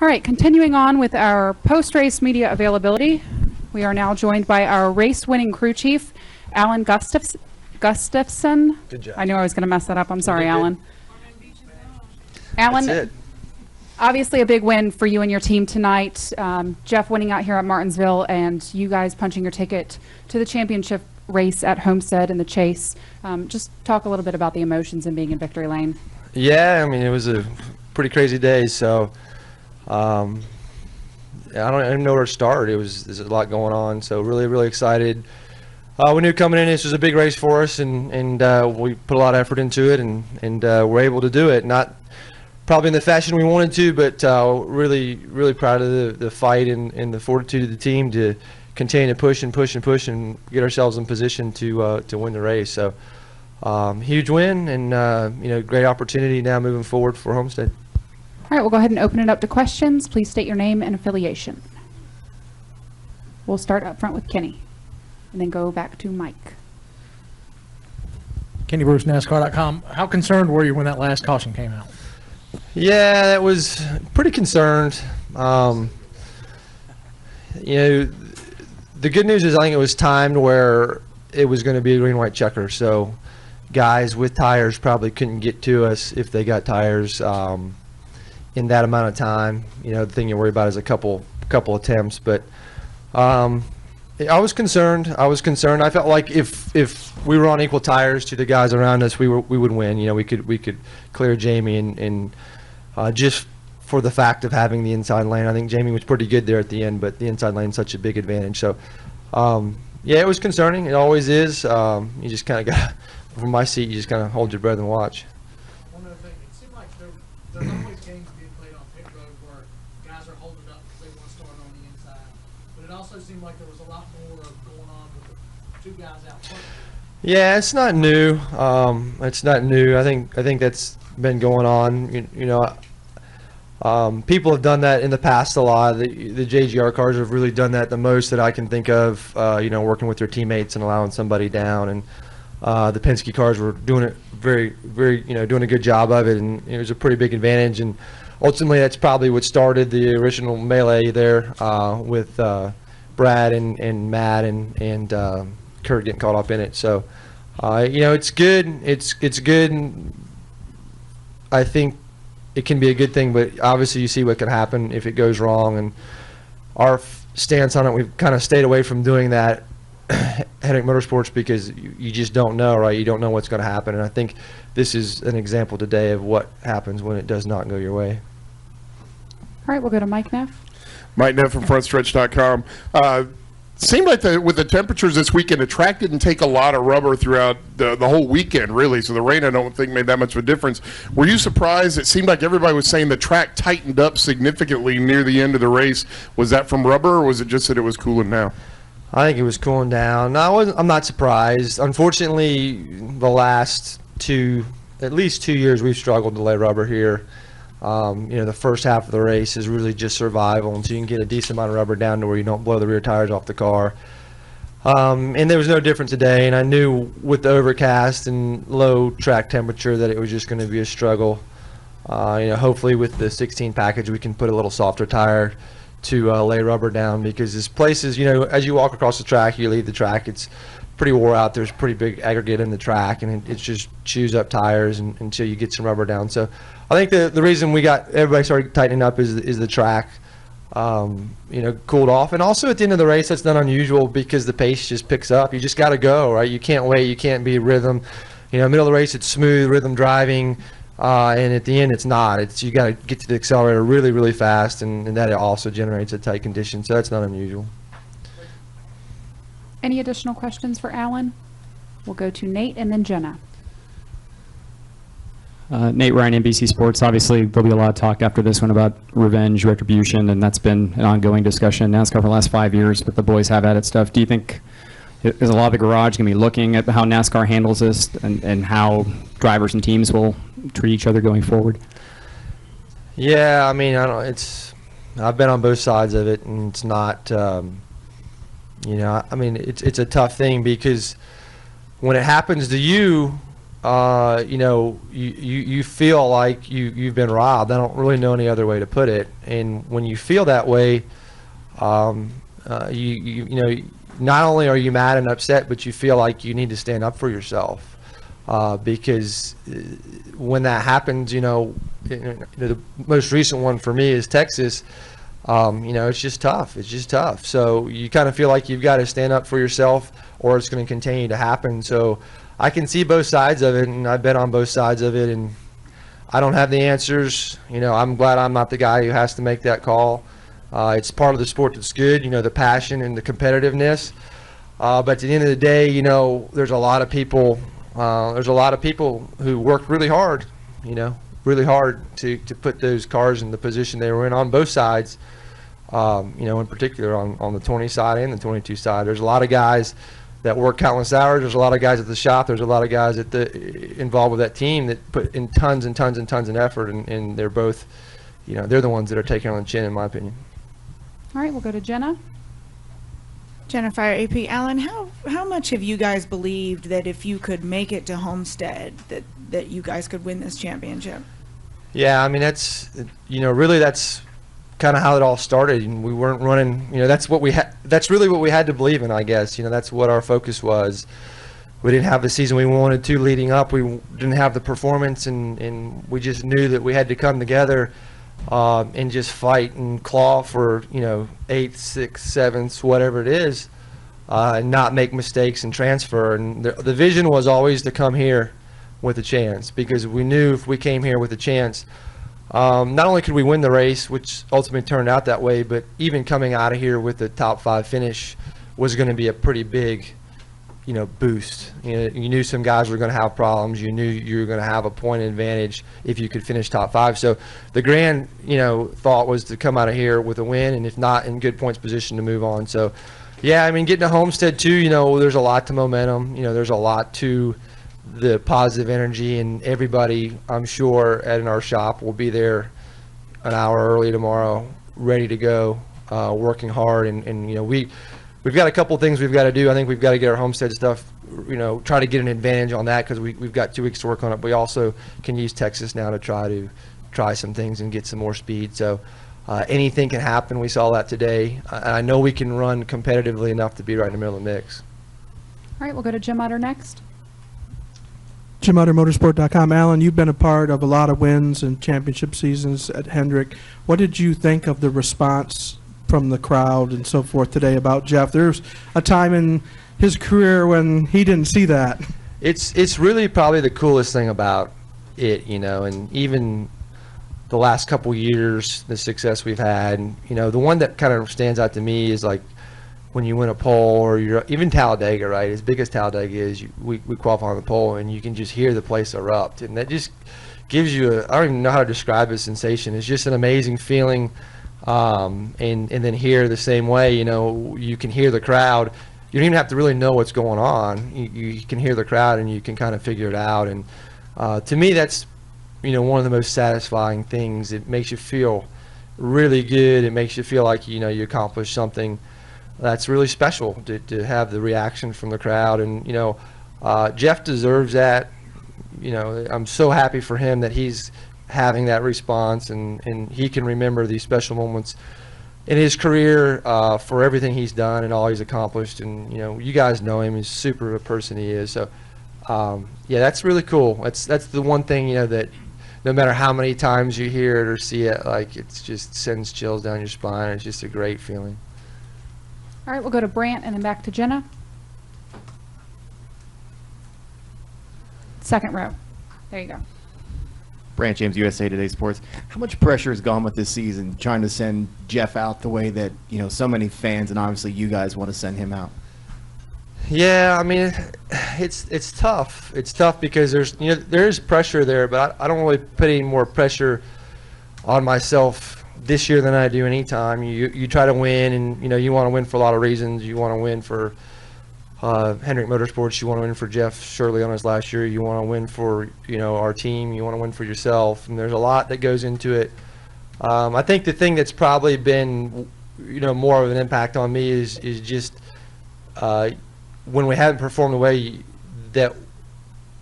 All right, continuing on with our post-race media availability, we are now joined by our race-winning crew chief, Alan Gustafson. Good job. I knew I was going to mess that up. I'm sorry, Alan. Alan, obviously a big win for you and your team tonight. Jeff winning out here at Martinsville, and you guys punching your ticket to the championship race at Homestead in the Chase. Just talk a little bit about the emotions and being in victory lane. Yeah, I mean, it was a pretty crazy day, so I don't even know where to start. There's a lot going on, so really excited. We knew coming in this was a big race for us, and we put a lot of effort into it, and we're able to do it. Not probably in the fashion we wanted to, but really proud of the fight and the fortitude of the team to continue to push and get ourselves in position to win the race. So huge win, and great opportunity now moving forward for Homestead. All right, we'll go ahead and open it up to questions. Please state your name and affiliation. We'll start up front with Kenny and then go back to Mike. Kenny Bruce, NASCAR.com. How concerned were you when that last caution came out? Yeah, that was pretty concerned. The good news is I think it was timed where it was going to be a green-white checker, so guys with tires probably couldn't get to us if they got tires in that amount of time. The thing you worry about is a couple attempts, but I was concerned. I felt like if we were on equal tires to the guys around us, we would win. We could clear Jamie, and just for the fact of having the inside lane, I think Jamie was pretty good there at the end, but the inside lane is such a big advantage. So yeah, it was concerning. It always is. You just kind of got, from my seat, you just kind of hold your breath and watch. One other thing, it seemed like there's always games being played on pit road where guys are holding up because they want to start on the inside. But it also seemed like there was a lot more going on with the two guys out front. Yeah, it's not new. It's not new. I think that's been going on. People have done that in the past a lot. The JGR cars have really done that the most that I can think of. Working with their teammates and allowing somebody down, and the Penske cars were doing it very, doing a good job of it, and it was a pretty big advantage. And ultimately, that's probably what started the original melee there with Brad and Matt and Kurt getting caught up in it. So it's good. It's good. And I think it can be a good thing, but obviously you see what can happen if it goes wrong. And our stance on it, we've kind of stayed away from doing that Headache Motorsports because you just don't know, right? You don't know what's going to happen. And I think this is an example today of what happens when it does not go your way. All right, we'll go to Mike Neff. Mike Neff from FrontStretch.com. Seemed like with the temperatures this weekend, the track didn't take a lot of rubber throughout the whole weekend, really. So the rain, I don't think, made that much of a difference. Were you surprised? It seemed like everybody was saying the track tightened up significantly near the end of the race. Was that from rubber, or was it just that it was cooling down? I think it was cooling down. No, I'm not surprised. Unfortunately, the last at least 2 years, we've struggled to lay rubber here. The first half of the race is really just survival until you can get a decent amount of rubber down to where you don't blow the rear tires off the car. And there was no difference today, and I knew with the overcast and low track temperature that it was just going to be a struggle. Hopefully with the 16 package we can put a little softer tire to lay rubber down, because this place is, as you walk across the track, you leave the track, it's pretty wore out. There's pretty big aggregate in the track, and it just chews up tires until you get some rubber down. So I think the reason everybody started tightening up is the track cooled off, and also at the end of the race that's not unusual because the pace just picks up. You just got to go, right? You can't wait. You can't be rhythm. Middle of the race it's smooth rhythm driving, and at the end it's not. You got to get to the accelerator really fast, and that also generates a tight condition. So that's not unusual. Any additional questions for Alan? We'll go to Nate and then Jenna. Nate Ryan, NBC Sports. Obviously, there'll be a lot of talk after this one about revenge, retribution, and that's been an ongoing discussion in NASCAR for the last 5 years, but the boys have at it stuff. Do you think is a lot of the garage going to be looking at how NASCAR handles this and how drivers and teams will treat each other going forward? Yeah, I mean, I've been on both sides of it, and it's not, it's a tough thing because when it happens to you, you know, you feel like you've been robbed. I don't really know any other way to put it. And when you feel that way, you know, not only are you mad and upset, but you feel like you need to stand up for yourself, because when that happens, you know, the most recent one for me is Texas. You know, it's just tough. It's just tough. So you kind of feel like you've got to stand up for yourself, or it's going to continue to happen. So I can see both sides of it, and I've been on both sides of it, and I don't have the answers. You know, I'm glad I'm not the guy who has to make that call. It's part of the sport that's good, you know, the passion and the competitiveness. But at the end of the day, you know, there's a lot of people who worked really hard, you know, really hard to put those cars in the position they were in on both sides. You know, in particular on the 20 side and the 22 side. There's a lot of guys that work countless hours. There's a lot of guys at the shop. There's a lot of guys involved with that team that put in tons and tons and tons of effort, and they're both, you know, they're the ones that are taking on the chin, in my opinion. All right, we'll go to Jenna. Jennifer, AP, Alan, how much have you guys believed that if you could make it to Homestead, that you guys could win this championship? Yeah, I mean, that's, you know, really that's kind of how it all started. And we weren't running, you know, that's really what we had to believe in, I guess. You know, that's what our focus was. We didn't have the season we wanted to leading up. We didn't have the performance, and we just knew that we had to come together and just fight and claw for, you know, 8th, 6th, 7th, whatever it is, and not make mistakes and transfer. And the vision was always to come here with a chance, because we knew if we came here with a chance, not only could we win the race, which ultimately turned out that way, but even coming out of here with the top 5 finish was going to be a pretty big, you know, boost. You know, you knew some guys were going to have problems. You knew you were going to have a point advantage if you could finish top 5. So the grand, you know, thought was to come out of here with a win, and if not, in good points position to move on. So, yeah, I mean, getting to Homestead too, you know, there's a lot to momentum. You know, there's a lot to the positive energy, and everybody, I'm sure, in our shop will be there an hour early tomorrow, ready to go, working hard. And you know, we've got a couple things we've got to do. I think we've got to get our Homestead stuff, you know, try to get an advantage on that, because we've got 2 weeks to work on it. We also can use Texas now to try some things and get some more speed. So anything can happen. We saw that today. And I know we can run competitively enough to be right in the middle of the mix. All right, we'll go to Jim Utter next. JimOtterMotorsport.com. Alan, you've been a part of a lot of wins and championship seasons at Hendrick. What did you think of the response from the crowd and so forth today about Jeff? There's a time in his career when he didn't see that. It's really probably the coolest thing about it, you know, and even the last couple years, the success we've had, and, you know, the one that kind of stands out to me is like when you win a pole, or you're even Talladega, right? As big as Talladega is, we qualify on the pole, and you can just hear the place erupt, and that just gives you I don't even know how to describe the sensation. It's just an amazing feeling. And then here the same way, you know, you can hear the crowd. You don't even have to really know what's going on. You can hear the crowd, and you can kind of figure it out. And to me, that's, you know, one of the most satisfying things. It makes you feel really good. It makes you feel like, you know, you accomplished something that's really special to have the reaction from the crowd. And, you know, Jeff deserves that. You know, I'm so happy for him that he's having that response, and he can remember these special moments in his career for everything he's done and all he's accomplished. And, you know, you guys know him. He's super a person he is. So, yeah, that's really cool. That's the one thing, you know, that no matter how many times you hear it or see it, like, it's just sends chills down your spine. It's just a great feeling. All right, we'll go to Brant and then back to Jenna. Second row. There you go. Brant James, USA Today Sports. How much pressure has gone with this season trying to send Jeff out the way that, you know, so many fans and obviously you guys want to send him out? Yeah, I mean, it's tough. It's tough because there's pressure there, but I don't really put any more pressure on myself this year than I do any time. You try to win, and, you know, you want to win for a lot of reasons. You want to win for Hendrick Motorsports. You want to win for Jeff Shirley on his last year. You want to win for, you know, our team. You want to win for yourself, and there's a lot that goes into it. I think the thing that's probably been, you know, more of an impact on me is just when we haven't performed the way that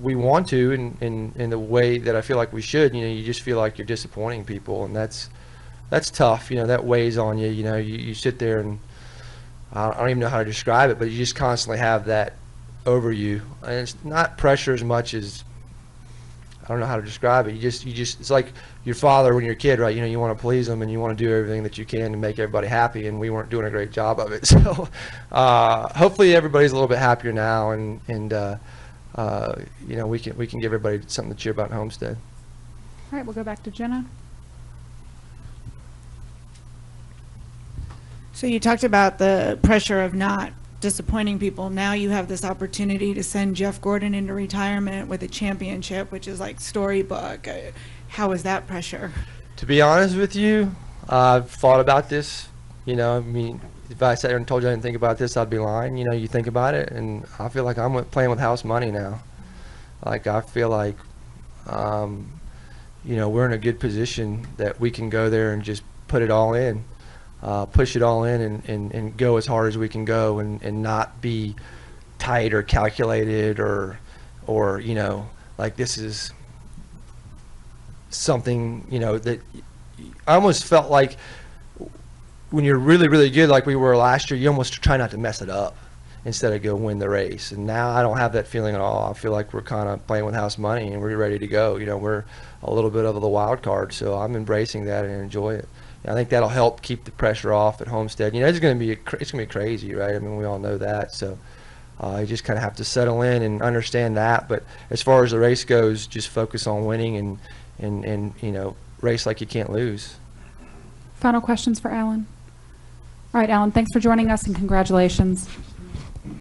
we want to in the way that I feel like we should. You just feel like you're disappointing people, and that's tough. That weighs on you. You sit there and I don't even know how to describe it, but you just constantly have that over you, and it's not pressure as much as, I don't know how to describe it. You just it's like your father when you're a kid, right? You want to please them and you want to do everything that you can to make everybody happy, and we weren't doing a great job of it. So hopefully everybody's a little bit happier now, and we can give everybody something to cheer about in Homestead. All right, we'll go back to Jenna. So you talked about the pressure of not disappointing people. Now you have this opportunity to send Jeff Gordon into retirement with a championship, which is like storybook. How is that pressure? To be honest with you, I've thought about this. If I sat there and told you I didn't think about this, I'd be lying. You think about it, and I feel like I'm playing with house money now. Like, I feel like, we're in a good position that we can go there and just put it all in. Push it all in and go as hard as we can go, and not be tight or calculated or like this is something that I almost felt like when you're really, really good like we were last year, you almost try not to mess it up instead of go win the race. And now I don't have that feeling at all. I feel like we're kind of playing with house money and we're ready to go. We're a little bit of the wild card, so I'm embracing that and enjoy it. I think that'll help keep the pressure off at Homestead. It's going to be crazy, right? I mean, we all know that. So you just kind of have to settle in and understand that. But as far as the race goes, just focus on winning and race like you can't lose. Final questions for Alan? All right, Alan, thanks for joining us and congratulations.